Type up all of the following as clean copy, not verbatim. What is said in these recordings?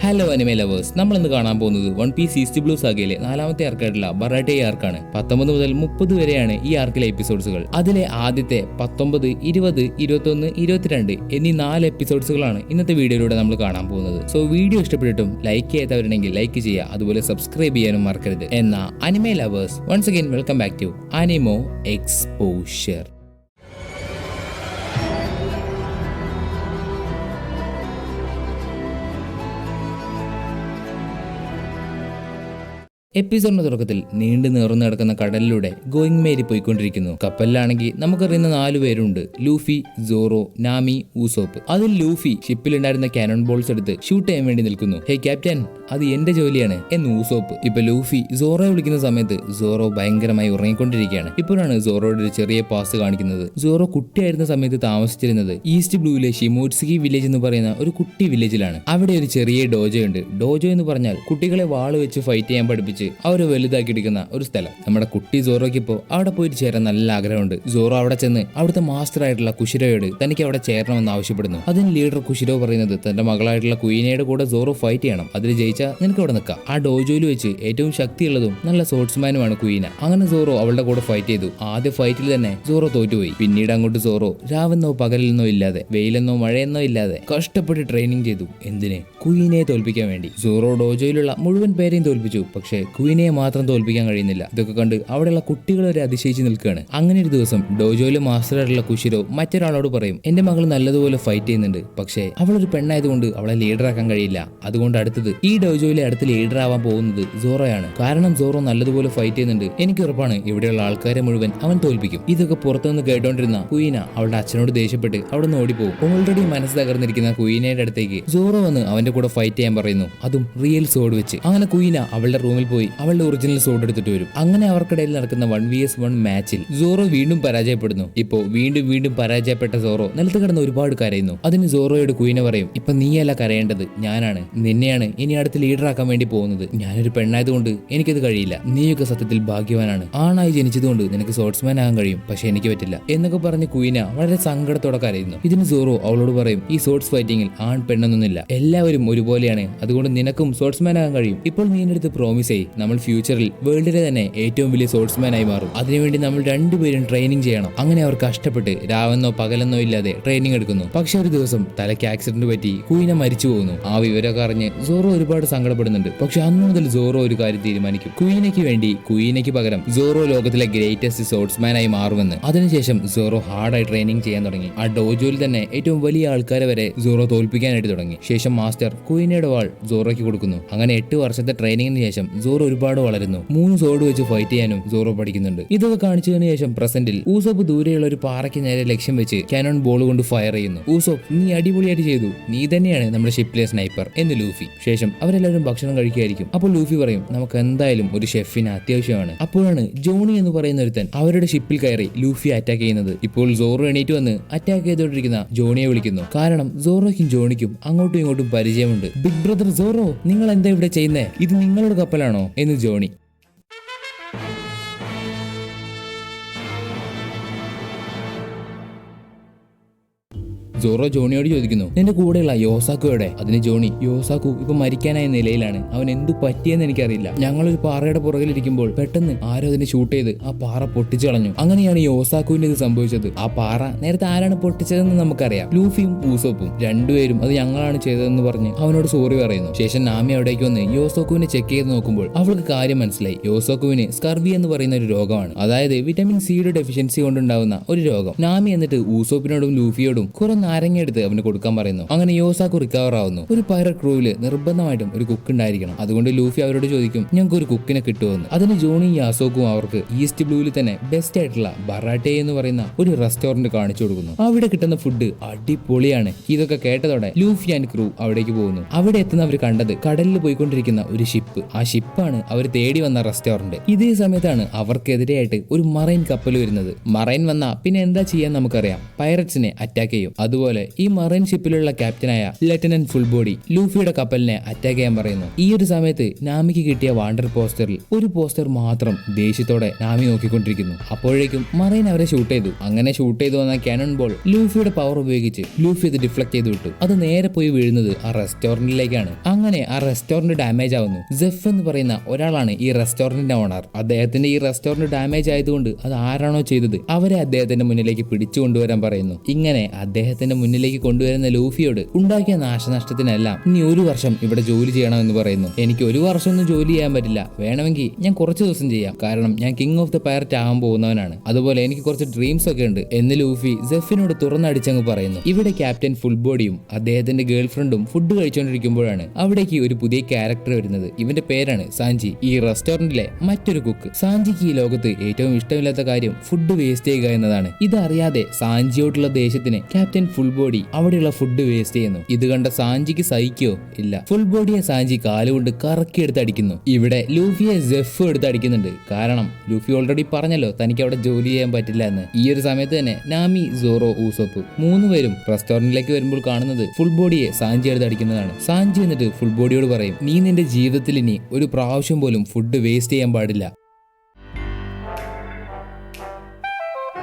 Hello anime lovers, നമ്മൾ ഇന്ന് കാണാൻ പോകുന്നത് വൺ പീസ് ഈസ്റ്റ് ബ്ലൂ സാഗയിലെ 4ാമത്തെ ആർക്കായിട്ടുള്ള ബറാട്ടെ ആർക്കാണ്. 19 മുതൽ 30 വരെയാണ് ഈ ആർക്കിലെ എപ്പിസോഡ്സുകൾ. അതിലെ ആദ്യത്തെ 19, 20, 21, 22 എന്നീ 4 എപ്പിസോഡ്സുകളാണ് ഇന്നത്തെ വീഡിയോയിലൂടെ നമ്മൾ കാണാൻ പോകുന്നത്. സോ വീഡിയോ ഇഷ്ടപ്പെട്ടിട്ടും ലൈക്ക് ചെയ്യാത്തവരുണ്ടെങ്കിൽ ലൈക്ക് ചെയ്യുക, അതുപോലെ സബ്സ്ക്രൈബ് ചെയ്യാനും മറക്കരുത്. എന്നാ anime lovers, once again welcome back to Animo Exposure. എപ്പിസോഡിന്റെ തുടക്കത്തിൽ നീണ്ടു നേർന്നു കിടക്കുന്ന കടലിലൂടെ ഗോയിങ് മേരി പോയിക്കൊണ്ടിരിക്കുന്നു. കപ്പലിലാണെങ്കിൽ നമുക്കറിയുന്ന 4 പേരുണ്ട്: ലൂഫി, സോറോ, നാമി, ഊസോപ്പ്. അതിൽ ലൂഫി ഷിപ്പിലുണ്ടായിരുന്ന കാനൺ ബോൾസ് എടുത്ത് ഷൂട്ട് ചെയ്യാൻ വേണ്ടി നിൽക്കുന്നു. ഹേ ക്യാപ്റ്റൻ, അത് എന്റെ ജോലിയാണ് എന്ന് ഊസോപ്പ്. ഇപ്പൊ ലൂഫി സോറോയെ വിളിക്കുന്ന സമയത്ത് സോറോ ഭയങ്കരമായി ഉറങ്ങിക്കൊണ്ടിരിക്കുകയാണ്. ഇപ്പോഴാണ് സോറോയുടെ ഒരു ചെറിയ പാസ് കാണിക്കുന്നത്. സോറോ കുട്ടിയായിരുന്ന സമയത്ത് താമസിച്ചിരുന്നത് ഈസ്റ്റ് ബ്ലൂയിലെ ഷിമോട്സുകി വില്ലേജ് എന്ന് പറയുന്ന ഒരു കുട്ടി വില്ലേജിലാണ്. അവിടെ ഒരു ചെറിയ ഡോജോ ഉണ്ട്. ഡോജോ എന്ന് പറഞ്ഞാൽ കുട്ടികളെ വാള് വെച്ച് ഫൈറ്റ് ചെയ്യാൻ പഠിപ്പിച്ച് അവര് വലുതാക്കി എടുക്കുന്ന ഒരു സ്ഥലം. നമ്മുടെ കുട്ടി സോറോയ്ക്ക് ഇപ്പോൾ അവിടെ പോയിട്ട് ചേരാൻ നല്ല ആഗ്രഹമുണ്ട്. സോറോ അവിടെ ചെന്ന് അവിടുത്തെ മാസ്റ്റർ ആയിട്ടുള്ള കുഷിരോയോട് തനിക്ക് അവിടെ ചേരണമെന്ന് ആവശ്യപ്പെടുന്നു. അതിന് ലീഡർ കുഷിരോ പറയുന്നത് തന്റെ മകളായിട്ടുള്ള കുയിനയുടെ കൂടെ സോറോ ഫൈറ്റ് ചെയ്യണം, അതിൽ ജയിച്ചാൽ നിനക്ക് അവിടെ നിൽക്കാം. ആ ഡോജോയിൽ വെച്ച് ഏറ്റവും ശക്തിയുള്ളതും നല്ല സ്പോർട്സ്മാനുമാണ് കുയിന. അങ്ങനെ സോറോ അവളുടെ കൂടെ ഫൈറ്റ് ചെയ്തു. ആദ്യ ഫൈറ്റിൽ തന്നെ സോറോ തോറ്റുപോയി. പിന്നീട് അങ്ങോട്ട് സോറോ രാവെന്നോ പകലെന്നോ ഇല്ലാതെ, വെയിലെന്നോ മഴയെന്നോ ഇല്ലാതെ കഷ്ടപ്പെട്ട് ട്രെയിനിങ് ചെയ്തു. എന്തിന്? കുയിനയെ തോൽപ്പിക്കാൻ വേണ്ടി. സോറോ ഡോജോയിലുള്ള മുഴുവൻ പേരെയും തോൽപ്പിച്ചു, പക്ഷേ കുയിനയെ മാത്രം തോൽപ്പിക്കാൻ കഴിയുന്നില്ല. ഇതൊക്കെ കണ്ട് അവിടെയുള്ള കുട്ടികൾ വരെ അതിശയിച്ച് നിൽക്കുകയാണ്. അങ്ങനെ ഒരു ദിവസം ഡോജോയിലെ മാസ്റ്ററായിട്ടുള്ള കുഷിരോ മറ്റൊരാളോട് പറയും, എന്റെ മകൾ നല്ലതുപോലെ ഫൈറ്റ് ചെയ്യുന്നുണ്ട്, പക്ഷേ അവളൊരു പെണ്ണായതുകൊണ്ട് അവളെ ലീഡറാക്കാൻ കഴിയില്ല. അതുകൊണ്ട് അടുത്തത് ഈ ഡോജോയിലെ അടുത്ത ലീഡർ ആവാൻ പോകുന്നത് സോറോയാണ്. കാരണം സോറോ നല്ലതുപോലെ ഫൈറ്റ് ചെയ്യുന്നുണ്ട്, എനിക്ക് ഉറപ്പാണ് ഇവിടെയുള്ള ആൾക്കാരെ മുഴുവൻ അവൻ തോൽപ്പിക്കും. ഇതൊക്കെ പുറത്തുനിന്ന് കേട്ടോണ്ടിരുന്ന കുയിന അവളുടെ അച്ഛനോട് ദേഷ്യപ്പെട്ട് അവിടെ നിന്ന് ഓടിപ്പോകും. ഓൾറെഡി മനസ്സ് തകർന്നിരിക്കുന്ന കുയിനയുടെ അടുത്തേക്ക് സോറോ വന്ന് അവന്റെ കൂടെ ഫൈറ്റ് ചെയ്യാൻ പറയുന്നു, അതും റിയൽ സോഡ് വെച്ച്. അങ്ങനെ കുയിന അവളുടെ റൂമിൽ പോയി അവളുടെ ഒറിജിനൽ സോഡ് എടുത്തിട്ട് വരും. അങ്ങനെ അവർക്കിടയിൽ നടക്കുന്ന 1vs1 മാച്ചിൽ സോറോ വീണ്ടും പരാജയപ്പെടുന്നു. ഇപ്പോ വീണ്ടും പരാജയപ്പെട്ട സോറോ നിലത്ത് കിടന്ന് ഒരുപാട് കരയുന്നു. അതിന് സോറോയോട് കുയിന പറയും, ഇപ്പൊ നീയല്ല കരയേണ്ടത്, ഞാനാണ്. നിന്നെയാണ് ഇനി അടുത്ത് ലീഡറാക്കാൻ വേണ്ടി പോകുന്നത്. ഞാനൊരു പെണ്ണായതുകൊണ്ട് എനിക്കത് കഴിയില്ല. നീയൊക്കെ സത്യത്തിൽ ഭാഗ്യവാനാണ്. ആണായി ജനിച്ചതുകൊണ്ട് നിനക്ക് സ്പോർട്സ്മാൻ ആകാൻ കഴിയും, പക്ഷെ എനിക്ക് പറ്റില്ല എന്നൊക്കെ പറഞ്ഞ് കുയിന വളരെ സങ്കടത്തോടെ കരയുന്നു. ഇതിന് സോറോ അവളോട് പറയും, ഈ സ്പോർട്സ് ഫൈറ്റിംഗിൽ ആൺ പെണ്ണൊന്നുമില്ല, എല്ലാവരും ഒരുപോലെയാണ്. അതുകൊണ്ട് നിനക്കും സ്പോർട്സ്മാൻ ആകാൻ കഴിയും. ഇപ്പോൾ നീ എന്റെ അടുത്ത് പ്രോമിസ് ചെയ്യ്, നമ്മൾ ഫ്യൂച്ചറിൽ വേൾഡിലെ തന്നെ ഏറ്റവും വലിയ സ്പോർട്സ്മാൻ ആയി മാറും. അതിനുവേണ്ടി നമ്മൾ രണ്ടുപേരും ട്രെയിനിങ് ചെയ്യണം. അങ്ങനെ അവർ കഷ്ടപ്പെട്ട് രാവെന്നോ പകലെന്നോ ഇല്ലാതെ ട്രെയിനിങ് എടുക്കുന്നു. പക്ഷെ ഒരു ദിവസം തലയ്ക്ക് ആക്സിഡന്റ് പറ്റി കുയിന മരിച്ചു പോകുന്നു. ആ വിവരമൊക്കെ അറിഞ്ഞ് സോറോ ഒരുപാട് സങ്കടപ്പെടുന്നുണ്ട്. പക്ഷെ അന്ന് മുതൽ സോറോ ഒരു കാര്യം തീരുമാനിക്കും, കുയിനയ്ക്ക് പകരം സോറോ ലോകത്തിലെ ഗ്രേറ്റസ്റ്റ് സ്പോർട്സ്മാൻ ആയി മാറുമെന്ന്. അതിനുശേഷം സോറോ ഹാർഡായി ട്രെയിനിങ് ചെയ്യാൻ തുടങ്ങി. ആ ഡോജോയിൽ തന്നെ ഏറ്റവും വലിയ ആൾക്കാരെ വരെ സോറോ തോൽപ്പിക്കാനായിട്ട് തുടങ്ങി. ശേഷം മാസ്റ്റർ കുയിനയുടെ വാൾ സോറോയ്ക്ക് കൊടുക്കുന്നു. അങ്ങനെ 8 വർഷത്തെ ട്രെയിനിങ്ങിന് ശേഷം സോറോ ഒരുപാട് വളരുന്നു. 3 സോഡ് വെച്ച് ഫൈറ്റ് ചെയ്യാനും സോറോ പഠിക്കുന്നുണ്ട്. ഇതൊക്കെ കാണിച്ചതിന് ശേഷം പ്രസന്റിൽ ഊസോപ്പ് ദൂരെയുള്ള ഒരു പാറയ്ക്ക് നേരെ ലക്ഷ്യം വെച്ച് കാനൺ ബോൾ കൊണ്ട് ഫയർ ചെയ്യുന്നു. ഊസോപ്പ്, നീ അടിപൊളിയായിട്ട് ചെയ്തു, നീ തന്നെയാണ് നമ്മുടെ ഷിപ്പിലെ സ്നൈപ്പർ എന്ന് ലൂഫി. ശേഷം അവരെല്ലാവരും ഭക്ഷണം കഴിക്കുകയായിരിക്കും. അപ്പോൾ ലൂഫി പറയും, നമുക്ക് എന്തായാലും ഒരു ഷെഫിന് അത്യാവശ്യമാണ്. അപ്പോഴാണ് ജോണി എന്ന് പറയുന്ന ഒരുത്തൻ അവരുടെ ഷിപ്പിൽ കയറി ലൂഫി അറ്റാക്ക് ചെയ്യുന്നത്. ഇപ്പോൾ സോറോ എണീറ്റ് വന്ന് അറ്റാക്ക് ചെയ്തുകൊണ്ടിരിക്കുന്ന ജോണിയെ വിളിക്കുന്നു. കാരണം സോറോയ്ക്കും ജോണിക്കും അങ്ങോട്ടും ഇങ്ങോട്ടും പരിചയമുണ്ട്. ബിഗ് ബ്രദർ സോറോ, നിങ്ങൾ എന്താ ഇവിടെ ചെയ്യുന്നേ? ഇത് നിങ്ങളുടെ കപ്പലാണോ എന്ന് ജോണി. സോറോ ജോണിയോട് ചോദിക്കുന്നു, നിന്റെ കൂടെയുള്ള യോസാക്കുയുടെ. അതിന് ജോണി, യോസാക്കു ഇപ്പൊ മരിക്കാനായ നിലയിലാണ്, അവൻ എന്തു പറ്റിയെന്ന് എനിക്കറിയില്ല. ഞങ്ങളൊരു പാറയുടെ പുറകിലിരിക്കുമ്പോൾ പെട്ടെന്ന് ആരോ അതിനെ ഷൂട്ട് ചെയ്ത് ആ പാറ പൊട്ടിച്ചു കളഞ്ഞു. അങ്ങനെയാണ് യോസാക്കുവിന്റെ ഇത് സംഭവിച്ചത്. ആ പാറ നേരത്തെ ആരാണ് പൊട്ടിച്ചതെന്ന് നമുക്കറിയാം, ലൂഫിയും ഊസോപ്പും. രണ്ടുപേരും അത് ഞങ്ങളാണ് ചെയ്തതെന്ന് പറഞ്ഞ് അവനോട് സോറി പറയുന്നു. ശേഷം നാമി അവിടേക്ക് വന്ന് യോസാക്കുവിനെ ചെക്ക് ചെയ്ത് നോക്കുമ്പോൾ അവൾക്ക് കാര്യം മനസ്സിലായി. യോസാക്കുവിന് സ്കർവി എന്ന് പറയുന്ന ഒരു രോഗമാണ്, അതായത് വിറ്റമിൻ സിയുടെ ഡെഫിഷ്യൻസി കൊണ്ടുണ്ടാവുന്ന ഒരു രോഗം. നാമി എന്നിട്ട് ഊസോപ്പിനോടും ലൂഫിയോടും കുറെ നാരങ്ങയെടുത്ത് അവന് കൊടുക്കാൻ പറയുന്നു. അങ്ങനെ യോസാക്കു റിക്കവർ ആവുന്നു. ഒരു പൈററ്റ് ക്രൂവില് നിർബന്ധമായിട്ടും ഒരു കുക്ക് ഉണ്ടായിരിക്കണം. അതുകൊണ്ട് ലൂഫി അവരോട് ചോദിക്കും, ഞങ്ങൾക്ക് ഒരു കുക്കിനെ കിട്ടുമെന്ന്. അതിന് ജോണിയും യാസോക്കും അവർക്ക് ഈസ്റ്റ് ബ്ലൂവിൽ തന്നെ ബെസ്റ്റ് ആയിട്ടുള്ള ബറാട്ടെ എന്ന് പറയുന്ന ഒരു റെസ്റ്റോറന്റ് കാണിച്ചു കൊടുക്കുന്നു. അവിടെ കിട്ടുന്ന ഫുഡ് അടിപൊളിയാണ്. ഇതൊക്കെ കേട്ടതോടെ ലൂഫി ആൻഡ് ക്രൂ അവിടേക്ക് പോകുന്നു. അവിടെ എത്തുന്നവർ കണ്ടത് കടലിൽ പോയിക്കൊണ്ടിരിക്കുന്ന ഒരു ഷിപ്പ്. ആ ഷിപ്പാണ് അവർ തേടി വന്ന റെസ്റ്റോറന്റ്. ഇതേ സമയത്താണ് അവർക്കെതിരെയായിട്ട് ഒരു മറൈൻ കപ്പൽ വരുന്നത്. മറൈൻ വന്നാ പിന്നെ എന്താ ചെയ്യാൻ നമുക്കറിയാം, പൈററ്റ്സിനെ അറ്റാക്ക് ചെയ്യും. അതും അതുപോലെ ഈ മറൈൻ ഷിപ്പിലുള്ള ക്യാപ്റ്റനായ ലഫ്റ്റനന്റ് ഫുൾ ബോഡി ലൂഫിയുടെ കപ്പലിനെ അറ്റാക്ക് ചെയ്യാൻ പറയുന്നു. ഈ ഒരു സമയത്ത് നാമിക്ക് കിട്ടിയ വാണ്ടർ പോസ്റ്ററിൽ ഒരു പോസ്റ്റർ മാത്രം ദേഷ്യത്തോടെ നാമി നോക്കിക്കൊണ്ടിരിക്കുന്നു. അപ്പോഴേക്കും മറൈൻ അവരെ ഷൂട്ട് ചെയ്തു. അങ്ങനെ ഷൂട്ട് ചെയ്തു വന്ന കാനൺ ബോൾ ലൂഫിയുടെ പവർ ഉപയോഗിച്ച് ലൂഫി അത് ഡിഫ്ലക്ട് ചെയ്ത് വിട്ടു. അത് നേരെ പോയി വീഴുന്നത് ആ റെസ്റ്റോറന്റിലേക്കാണ്. അങ്ങനെ ആ റെസ്റ്റോറന്റ് ഡാമേജ് ആവുന്നു. സെഫ് എന്ന് പറയുന്ന ഒരാളാണ് ഈ റെസ്റ്റോറന്റിന്റെ ഓണർ. അദ്ദേഹത്തിന്റെ ഈ റെസ്റ്റോറന്റ് ഡാമേജ് ആയതുകൊണ്ട് അത് ആരാണോ ചെയ്തത് അവരെ അദ്ദേഹത്തിന്റെ മുന്നിലേക്ക് പിടിച്ചു കൊണ്ടുവരാൻ പറയുന്നു. ഇങ്ങനെ അദ്ദേഹത്തിന്റെ മുന്നിലേക്ക് കൊണ്ടുവരുന്ന ലൂഫിയോട് ഉണ്ടാക്കിയ നാശനഷ്ടത്തിനെല്ലാം ഇനി 1 വർഷം ഇവിടെ ജോലി ചെയ്യണമെന്ന് പറയുന്നു. എനിക്ക് 1 വർഷമൊന്നും ജോലി ചെയ്യാൻ പറ്റില്ല, വേണമെങ്കിൽ ഞാൻ കുറച്ച് ദിവസം ചെയ്യാം, കാരണം ഞാൻ കിങ് ഓഫ് ദ പൈററ്റ് ആകാൻ പോകുന്നവനാണ്. അതുപോലെ എനിക്ക് കുറച്ച് ഡ്രീംസ് ഒക്കെ ഉണ്ട് എന്ന് ലൂഫി സെഫിനോട് തുറന്നടിച്ചങ്ങ് പറയുന്നു. ഇവിടെ ക്യാപ്റ്റൻ ഫുൾ ബോഡിയും അദ്ദേഹത്തിന്റെ ഗേൾ ഫ്രണ്ടും ഫുഡ് കഴിച്ചുകൊണ്ടിരിക്കുമ്പോഴാണ് അവിടേക്ക് ഒരു പുതിയ ക്യാരക്ടർ വരുന്നത്. ഇവന്റെ പേരാണ് സാഞ്ചി, ഈ റെസ്റ്റോറന്റിലെ മറ്റൊരു കുക്ക്. സാഞ്ചിക്ക് ഈ ലോകത്ത് ഏറ്റവും ഇഷ്ടമില്ലാത്ത കാര്യം ഫുഡ് വേസ്റ്റ് ചെയ്യുക എന്നതാണ്. ഇതറിയാതെ സാഞ്ചിയോടുള്ള ദേഷ്യത്തിന് ക്യാപ്റ്റൻ ഫുൾ ബോഡി അവിടെയുള്ള ഫുഡ് വേസ്റ്റ് ചെയ്യുന്നു. ഇത് കണ്ട സാഞ്ചിക്ക് സഹിക്കോ ഇല്ല. ഫുൾ ബോഡിയെ സാഞ്ചി കാലുകൊണ്ട് കറക്കി എടുത്ത് അടിക്കുന്നു. ഇവിടെ ലൂഫിയെ സെഫ് എടുത്ത് അടിക്കുന്നുണ്ട്. കാരണം ലൂഫി ഓൾറെഡി പറഞ്ഞല്ലോ തനിക്ക് അവിടെ ജോലി ചെയ്യാൻ പറ്റില്ല എന്ന്. ഈ ഒരു സമയത്ത് തന്നെ നാമി, സോറോ, ഊസോപ്പ് 3 പേരും റെസ്റ്റോറന്റിലേക്ക് വരുമ്പോൾ കാണുന്നത് ഫുൾ ബോഡിയെ സാഞ്ചി എടുത്ത് അടിക്കുന്നതാണ്. സാഞ്ചി എന്നിട്ട് ഫുൾ ബോഡിയോട് പറയും, നീ നിന്റെ ജീവിതത്തിൽ ഇനി ഒരു പ്രാവശ്യം പോലും ഫുഡ് വേസ്റ്റ് ചെയ്യാൻ പാടില്ല.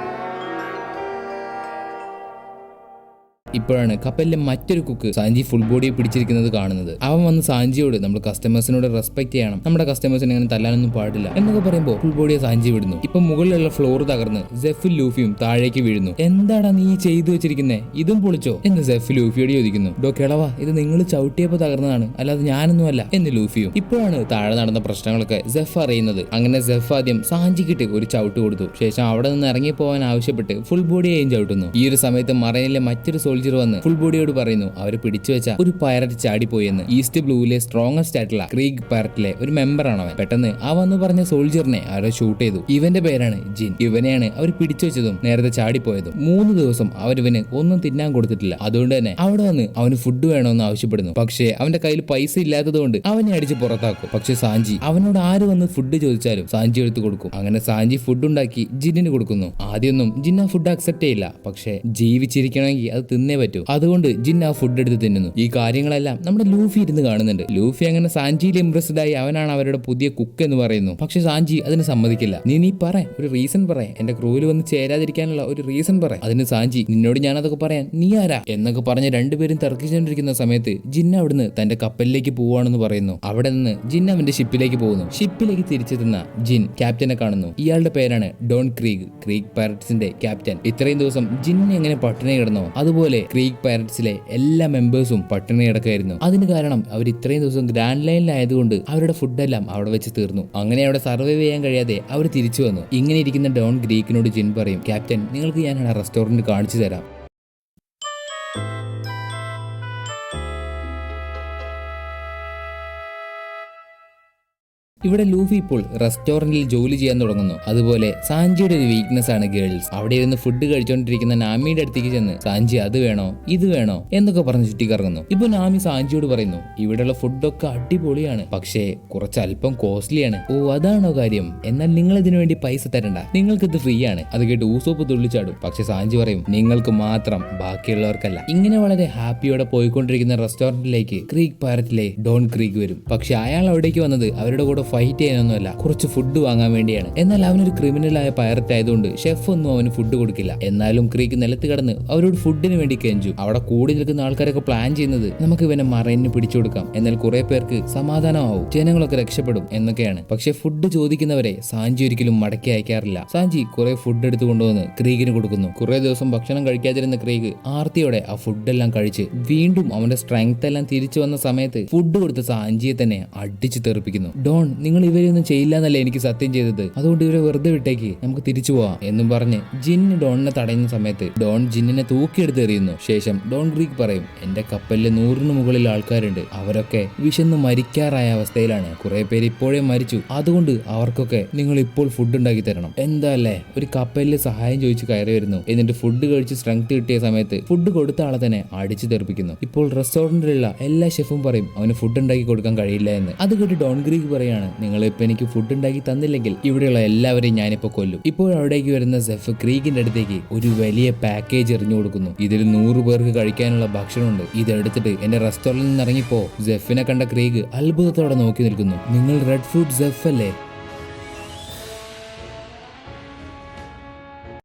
ഇപ്പോഴാണ് കപ്പലിലെ മറ്റൊരു കുക്ക് സാഞ്ചി ഫുൾ ബോഡിയെ പിടിച്ചിരിക്കുന്നത് കാണുന്നത്. അവൻ വന്ന് സാഞ്ചിയോട് നമ്മൾ കസ്റ്റമേഴ്സിനോട് റെസ്പെക്ട് ചെയ്യണം, നമ്മുടെ കസ്റ്റമേഴ്സിനെ അങ്ങനെ തല്ലാനൊന്നും പാടില്ല എന്നൊക്കെ പറയുമ്പോൾ ഫുൾ ബോഡിയെ സാഞ്ചി വിടുന്നു. ഇപ്പൊ മുകളിലുള്ള ഫ്ലോർ തകർന്ന് സെഫും ലൂഫിയും താഴേക്ക് വീഴുന്നു. എന്താടാ നീ ചെയ്തു വെച്ചിരിക്കുന്നേ, ഇതും പൊളിച്ചോ എന്ന് സെഫ് ലൂഫിയോട് ചോദിക്കുന്നു. ഡോ കിളവാ, ഇത് നിങ്ങൾ ചവിട്ടിയപ്പോ തകർന്നതാണ്, അല്ലാതെ ഞാനൊന്നും അല്ല എന്ന് ലൂഫിയും. ഇപ്പോഴാണ് താഴെ നടന്ന പ്രശ്നങ്ങളൊക്കെ സെഫ് അറിയുന്നത്. അങ്ങനെ സെഫ് ആദ്യം സാഞ്ചിക്കിട്ട് ഒരു ചവിട്ട് കൊടുത്തു. ശേഷം അവിടെ നിന്ന് ഇറങ്ങിപ്പോവാൻ ആവശ്യപ്പെട്ട് ഫുൾ ബോഡിയെയും ചവിട്ടുന്നു. ഈ ഒരു സമയത്ത് മറൈനിലെ മറ്റൊരു സോൾജർ വന്ന് ഫുൾ ബോഡിയോട് പറയുന്നു അവര് പിടിച്ചു വെച്ച ഒരു പൈററ്റ് ചാടിപ്പോയെന്ന്. ഈസ്റ്റ് ബ്ലൂവിലെ സ്ട്രോങ്ങസ്റ്റ് ആയിട്ടുള്ള ക്രീഗ് പൈററ്റിലെ ഒരു മെമ്പർ ആണ് അവൻ. പെട്ടെന്ന് ആ വന്ന് പറഞ്ഞ സോൾജറിനെ അവരെ ഷൂട്ട് ചെയ്തു. ഇവന്റെ പേരാണ് ജിൻ. ഇവനെയാണ് അവർ പിടിച്ചു വെച്ചതും നേരത്തെ ചാടിപ്പോയതും. 3 ദിവസം അവരിവന് ഒന്നും തിന്നാൻ കൊടുത്തിട്ടില്ല. അതുകൊണ്ട് തന്നെ അവിടെ വന്ന് അവന് ഫുഡ് വേണമെന്ന് ആവശ്യപ്പെടുന്നു. പക്ഷേ അവന്റെ കയ്യിൽ പൈസ ഇല്ലാത്തത് കൊണ്ട് അവനെ അടിച്ച് പുറത്താക്കും. പക്ഷെ സാഞ്ചി അവനോട് ആര് വന്ന് ഫുഡ് ചോദിച്ചാലും സാഞ്ചി എടുത്ത് കൊടുക്കും. അങ്ങനെ സാഞ്ചി ഫുഡ് ഉണ്ടാക്കി ജിന്നിന് കൊടുക്കുന്നു. ആദ്യമൊന്നും ജിൻ ആ ഫുഡ് അക്സെപ്റ്റ് ചെയ്യില്ല. പക്ഷെ ജീവിച്ചിരിക്കണമെങ്കിൽ അത് തിന്നേ പറ്റൂ. അതുകൊണ്ട് ജിൻ ആ ഫുഡ് എടുത്ത് തിന്നുന്നു. ഈ കാര്യങ്ങളെല്ലാം നമ്മുടെ ലൂഫി ഇരുന്ന് കാണുന്നുണ്ട്. ലൂഫി അങ്ങനെ സാഞ്ചിയിൽ ഇംപ്രസ്ഡ് ആയി അവനാണ് അവരുടെ പുതിയ കുക്ക് എന്ന് പറയുന്നു. പക്ഷെ സാഞ്ചി അതിന് സമ്മതിക്കില്ല. നീ പറ, ഒരു റീസൺ പറ, എന്റെ ക്രൂവിൽ വന്ന് ചേരാതിരിക്കാനുള്ള ഒരു റീസൺ പറ. അതിന് സാഞ്ചി, നിന്നോട് ഞാനതൊക്കെ പറയാൻ നീ ആരാ എന്നൊക്കെ പറഞ്ഞ് രണ്ടുപേരും തർക്കിച്ചുകൊണ്ടിരിക്കുന്ന സമയത്ത് ജിൻ അവിടുന്ന് തന്റെ കപ്പലിലേക്ക് പോവാണെന്ന് പറയുന്നു. അവിടെ നിന്ന് ജിൻ അവന്റെ ഷിപ്പിലേക്ക് പോകുന്നു. ഷിപ്പിലേക്ക് തിരിച്ചെത്തുന്ന ജിൻ ക്യാപ്റ്റനെ കാണുന്നു. ഇയാളുടെ പേരാണ് ഡോൺ ക്രീഗ്, ക്രീഗ് പൈററ്റ്സിന്റെ ക്യാപ്റ്റൻ. ഇത്രയും ദിവസം ജിൻ എങ്ങനെ പട്ടിണി കിടന്നോ അതുപോലെ ക്രീഗ് പൈററ്റ്സിലെ എല്ലാ മെമ്പേഴ്സും പട്ടിണി കിടക്കായിരുന്നു. അതിന് കാരണം അവർ ഇത്രയും ദിവസം ഗ്രാൻഡ് ലൈനിലായതുകൊണ്ട് അവരുടെ ഫുഡെല്ലാം അവിടെ വെച്ച് തീർന്നു. അങ്ങനെ അവിടെ സർവൈവ് ചെയ്യാൻ കഴിയാതെ അവർ തിരിച്ചു വന്നു. ഇങ്ങനെ ഇരിക്കുന്ന ഡോൺ ഗ്രീക്കിനോട് ജിൻ പറയും, ക്യാപ്റ്റൻ നിങ്ങൾക്ക് ഞാൻ ആ റെസ്റ്റോറന്റ് കാണിച്ചു തരാം. ഇവിടെ ലൂഫി ഇപ്പോൾ റെസ്റ്റോറന്റിൽ ജോലി ചെയ്യാൻ തുടങ്ങുന്നു. അതുപോലെ സാഞ്ചിയുടെ ഒരു വീക്ക്നെസ് ആണ് ഗേൾസ്. അവിടെ ഇരുന്ന് ഫുഡ് കഴിച്ചുകൊണ്ടിരിക്കുന്ന നാമിയുടെ അടുത്തേക്ക് ചെന്ന് സാഞ്ചി അത് വേണോ ഇത് വേണോ എന്നൊക്കെ പറഞ്ഞ് ചുറ്റിക്കറങ്ങുന്നു. ഇപ്പൊ നാമി സാഞ്ചിയോട് പറയുന്നു, ഇവിടെയുള്ള ഫുഡൊക്കെ അടിപൊളിയാണ്, പക്ഷേ കുറച്ച് അല്പം കോസ്റ്റ്ലിയാണ്. ഓ അതാണോ കാര്യം, എന്നാൽ നിങ്ങൾ ഇതിനു വേണ്ടി പൈസ തരണ്ട, നിങ്ങൾക്ക് ഇത് ഫ്രീ ആണ്. അത് കേട്ട് ഊസോപ്പ് തുള്ളിച്ചാടും. പക്ഷെ സാഞ്ചി പറയും, നിങ്ങൾക്ക് മാത്രം, ബാക്കിയുള്ളവർക്കല്ല. ഇങ്ങനെ വളരെ ഹാപ്പിയോടെ പോയിക്കൊണ്ടിരിക്കുന്ന റെസ്റ്റോറന്റിലേക്ക് ക്രീഗ് പൈററ്റിലെ ഡോൺ ക്രീഗ് വരും. പക്ഷെ അയാൾ അവിടേക്ക് വന്നത് അവരുടെ കൂടെ ഫൈറ്റ് ചെയ്യാനൊന്നുമല്ല, കുറച്ച് ഫുഡ് വാങ്ങാൻ വേണ്ടിയാണ്. എന്നാൽ അവനൊരു ക്രിമിനലായ പൈററ്റ് ആയതുകൊണ്ട് ഷെഫ് ഒന്നും അവന് ഫുഡ് കൊടുക്കില്ല. എന്നാലും ക്രീക്ക് നിലത്ത് കിടന്ന് അവരോട് ഫുഡിന് വേണ്ടി കെഞ്ചു. അവിടെ കൂടി നിൽക്കുന്ന ആൾക്കാരൊക്കെ പ്ലാൻ ചെയ്യുന്നത് നമുക്ക് ഇവനെ മറൈനിന് പിടിച്ചു കൊടുക്കാം, എന്നാൽ കുറെ പേർക്ക് സമാധാനമാവും, ജനങ്ങളൊക്കെ രക്ഷപ്പെടും എന്നൊക്കെയാണ്. പക്ഷെ ഫുഡ് ചോദിക്കുന്നവരെ സാഞ്ചി ഒരിക്കലും മടക്കി അയക്കാറില്ല. സാഞ്ചി കുറെ ഫുഡ് എടുത്തു കൊണ്ടുവന്ന് ക്രീഗിന് കൊടുക്കുന്നു. കുറെ ദിവസം ഭക്ഷണം കഴിക്കാതിരുന്ന ക്രീഗ് ആർത്തിയോടെ ആ ഫുഡെല്ലാം കഴിച്ച് വീണ്ടും അവന്റെ സ്ട്രെങ്ത് എല്ലാം തിരിച്ചു വന്ന സമയത്ത് ഫുഡ് കൊടുത്ത സാഞ്ചിയെ തന്നെ അടിച്ചു തെറിപ്പിക്കുന്നു. ഡോൺ, നിങ്ങൾ ഇവരെയൊന്നും ചെയ്യില്ല എന്നല്ലേ എനിക്ക് സത്യം ചെയ്തത്, അതുകൊണ്ട് ഇവരെ വെറുതെ വിട്ടേക്ക്, നമുക്ക് തിരിച്ചു പോവാം എന്നും പറഞ്ഞ് ജിന്ന് ഡോണിനെ തടയുന്ന സമയത്ത് ഡോൺ ജിന്നിനെ തൂക്കിയെടുത്ത് എറിയുന്നു. ശേഷം ഡോൺ ഗ്രീക്ക് പറയും, എന്റെ കപ്പലിൽ 100-ന് മുകളിൽ ആൾക്കാരുണ്ട്, അവരൊക്കെ വിശന്ന് മരിക്കാറായ അവസ്ഥയിലാണ്, കുറെ പേര് ഇപ്പോഴേ മരിച്ചു, അതുകൊണ്ട് അവർക്കൊക്കെ നിങ്ങൾ ഇപ്പോൾ ഫുഡ് ഉണ്ടാക്കി തരണം. എന്താ അല്ലേ, ഒരു കപ്പലിൽ സഹായം ചോദിച്ച് കയറി വരുന്നു. എന്നിട്ട് ഫുഡ് കഴിച്ച് സ്ട്രെങ്ത് കിട്ടിയ സമയത്ത് ഫുഡ് കൊടുത്ത ആളെ തന്നെ അടിച്ചു തെറിപ്പിക്കുന്നു. ഇപ്പോൾ റെസ്റ്റോറന്റിലുള്ള എല്ലാ ഷെഫും പറയും അവന് ഫുഡ് ഉണ്ടാക്കി കൊടുക്കാൻ കഴിയില്ല എന്ന്. അത് കേട്ട് ഡോൺ ഗ്രീക്ക് പറയാണ്, നിങ്ങളിപ്പോ എനിക്ക് ഫുഡ് ഉണ്ടാക്കി തന്നില്ലെങ്കിൽ ഇവിടെയുള്ള എല്ലാവരെയും ഞാനിപ്പോ കൊല്ലും. ഇപ്പോൾ അവിടേക്ക് വരുന്ന സെഫ് ക്രീഗിന്റെ അടുത്തേക്ക് ഒരു വലിയ പാക്കേജ് എറിഞ്ഞു കൊടുക്കുന്നു. ഇതിൽ 100 പേർക്ക് കഴിക്കാനുള്ള ഭക്ഷണമുണ്ട്, ഇതെടുത്തിട്ട് എന്റെ റെസ്റ്റോറന്റിൽ നിന്ന് ഇറങ്ങിപ്പോ. സെഫിനെ കണ്ട ക്രീഗ് അത്ഭുതത്തോടെ നോക്കി നിൽക്കുന്നു. നിങ്ങൾ റെഡ് ഫുഡ് സെഫ് അല്ലേ?